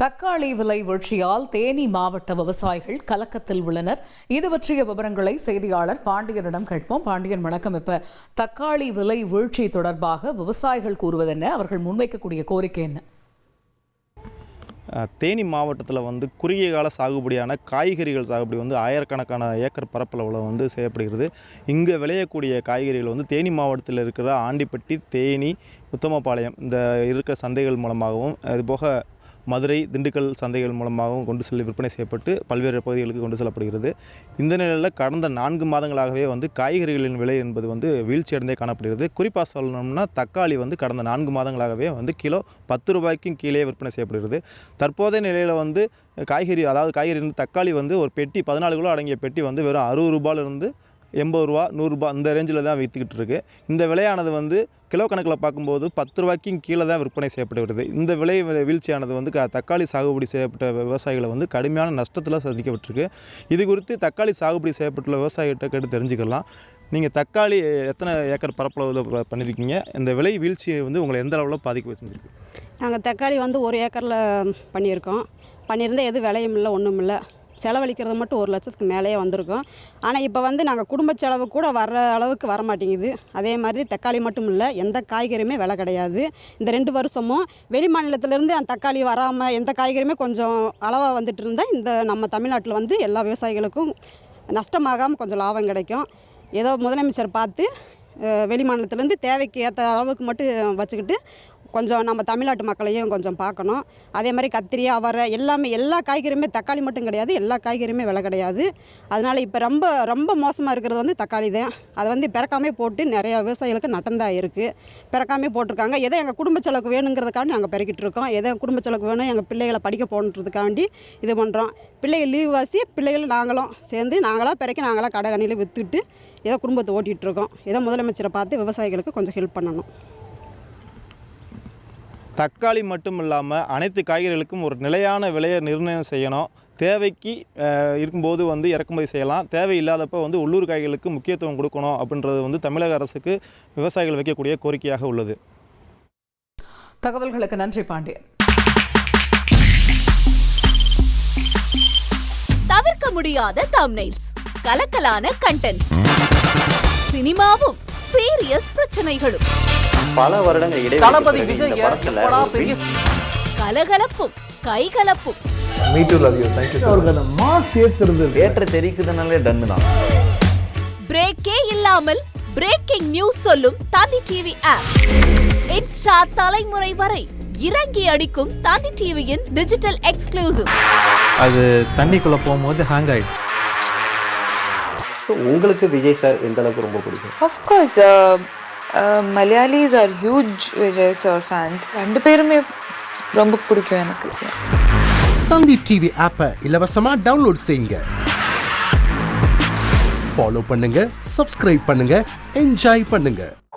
தக்காளி விலை வீழ்ச்சியால் தேனி மாவட்ட விவசாயிகள் கலக்கத்தில் உள்ளனர். இது பற்றிய விவரங்களை செய்தியாளர் பாண்டியனிடம் கேட்போம். பாண்டியன், வணக்கம். இப்ப தக்காளி விலை வீழ்ச்சி தொடர்பாக விவசாயிகள் கூறுவதென்ன? அவர்கள் முன்வைக்கக்கூடிய கோரிக்கை என்ன? தேனி மாவட்டத்தில் குறுகிய கால சாகுபடியான காய்கறிகள் சாகுபடி ஆயிரக்கணக்கான ஏக்கர் பரப்பளவில் செய்யப்படுகிறது. இங்கே விளையக்கூடிய காய்கறிகள் தேனி மாவட்டத்தில் இருக்கிற ஆண்டிப்பட்டி, தேனி, உத்தமபாளையம் இந்த இருக்கிற சந்தைகள் மூலமாகவும், அதுபோக மதுரை, திண்டுக்கல் சந்தைகள் மூலமாகவும் கொண்டு செல்ல விற்பனை செய்யப்பட்டு பல்வேறு பகுதிகளுக்கு கொண்டு செல்லப்படுகிறது. இந்த நிலையில் கடந்த 4 மாதங்களாகவே காய்கறிகளின் விலை என்பது வீழ்ச்சியடைந்தே காணப்படுகிறது. குறிப்பாக சொல்லணும்னா தக்காளி கடந்த 4 மாதங்களாகவே கிலோ 10 ரூபாய்க்கும் கீழே விற்பனை செய்யப்படுகிறது. தற்போதைய நிலையில் காய்கறி தக்காளி ஒரு பெட்டி 14 கிலோ அடங்கிய பெட்டி வெறும் 60 ரூபாயிலிருந்து 80 ரூபா, 100 ரூபா இந்த ரேஞ்சில் தான் விற்றுக்கிட்டு இருக்கு. இந்த விலையானது கிலோ கணக்கில் பார்க்கும்போது 10 ரூபாய்க்கும் கீழே தான் விற்பனை செய்யப்படுகிறது. இந்த விலை வீழ்ச்சியானது தக்காளி சாகுபடி செய்யப்பட்ட விவசாயிகளை கடுமையான நஷ்டத்தில் சந்திக்கப்பட்டிருக்கு. இது குறித்து தக்காளி சாகுபடி செய்யப்பட்டுள்ள விவசாயிகிட்ட கேட்டு தெரிஞ்சுக்கலாம். நீங்கள் தக்காளி எத்தனை ஏக்கர் பரப்பளவில் பண்ணியிருக்கீங்க? இந்த விலை வீழ்ச்சி உங்களை எந்த அளவில் பாதிக்க செஞ்சுருக்கு? நாங்கள் தக்காளி 1 ஏக்கரில் பண்ணியிருந்தால் எதுவும் விலையும் இல்லை, ஒன்றும் இல்லை. செலவழிக்கிறது மட்டும் 1 லட்சத்துக்கு மேலேயே வந்திருக்கும். ஆனால் இப்போ நாங்கள் குடும்ப செலவு கூட வர்ற அளவுக்கு வர மாட்டேங்குது. அதே மாதிரி தக்காளி மட்டும் இல்லை, எந்த காய்கறியுமே விலை கிடையாது. இந்த 2 வருஷமும் வெளி மாநிலத்திலேருந்து அந்த தக்காளி வராமல் எந்த காய்கறியுமே கொஞ்சம் அளவாக வந்துட்டு இருந்தால் இந்த நம்ம தமிழ்நாட்டில் எல்லா விவசாயிகளுக்கும் நஷ்டமாகாமல் கொஞ்சம் லாபம் கிடைக்கும். ஏதோ முதலமைச்சர் பார்த்து வெளி மாநிலத்திலேருந்து தேவைக்கு ஏற்ற அளவுக்கு மட்டும் வச்சுக்கிட்டு கொஞ்சம் நம்ம தமிழ்நாட்டு மக்களையும் கொஞ்சம் பார்க்கணும். அதே மாதிரி கத்திரி, அவரை எல்லா காய்கறியுமே, தக்காளி மட்டும் கிடையாது, எல்லா காய்கறியுமே விலை கிடையாது. அதனால் இப்போ ரொம்ப மோசமாக இருக்கிறது தக்காளி தான். அதை பிறக்காமே போட்டு நிறையா விவசாயிகளுக்கு நட்டந்தான் இருக்குது. பிறக்காமே போட்டிருக்காங்க. எதோ எங்கள் குடும்ப செலவுக்கு வேணுங்கிறதுக்காண்டி நாங்கள் பெருக்கிட்டு இருக்கோம். எதோ குடும்ப செலவுக்கு வேணும், எங்கள் பிள்ளைகளை படிக்க போகணுன்றதுக்காண்டி இது பண்ணுறோம். பிள்ளைகள் லீவ் வாசி பிள்ளைகள் நாங்களும் சேர்ந்து நாங்களாக பிறக்கி நாங்களாக கடை கண்ணியில் விற்றுட்டு ஏதோ குடும்பத்தை ஓட்டிகிட்ருக்கோம். ஏதோ முதலமைச்சரை பார்த்து விவசாயிகளுக்கு கொஞ்சம் ஹெல்ப் பண்ணணும். தக்காளி மட்டும் இல்லாமல் அனைத்து காய்கறிகளுக்கும் ஒரு நிலையான விலையை நிர்ணயம் செய்யணும். தேவைக்கு இருக்கும்போது இறக்குமதி செய்யலாம், தேவை இல்லாதப்போ உள்ளூர் காய்கறிகளுக்கு முக்கியத்துவம் கொடுக்கணும் அப்படின்றது தமிழக அரசுக்கு விவசாயிகள் வைக்கக்கூடிய கோரிக்கையாக உள்ளது. தகவல்களுக்கு நன்றி பாண்டியன். தவிர்க்க முடியாத தம்ப்நெயில்ஸ், கலக்கலான கண்டென்ட்ஸ், சினிமாவும் சீரியஸ் பிரச்சனைகளும், பல வருடங்கள் தளபதி விஜய் கலகலப்பும் கைகலப்பும், ஏற்ற தெரிக்குதுனாலே டன்னு தான். பிரேக்கே இல்லாமல் பிரேக்கிங் நியூஸ் சொல்லும் தந்தி டிவி ஆப். இன்ஸ்டா தலைமுறை வரை இறங்கி அடிக்கும் தந்தி டிவியின் டிஜிட்டல் எக்ஸ்க்ளூசிவ். அது தண்ணிக்குள்ள போகும்போது ஹேங் ஆயிடுச்சு. உங்களுக்கு விஜய் சார் எந்த அளவுக்கு ரொம்ப பிடிக்கும்? Of course, Malayalis are huge Vijay sir fans. 2 பேருமே ரொம்ப பிடிக்கும் எனக்கு. தந்தி டிவி ஆப்பை இலவசமா டவுன்லோட் செய்யுங்க. ஃபாலோ பண்ணுங்க, சப்ஸ்கிரைப் பண்ணுங்க, என்ஜாய் பண்ணுங்க.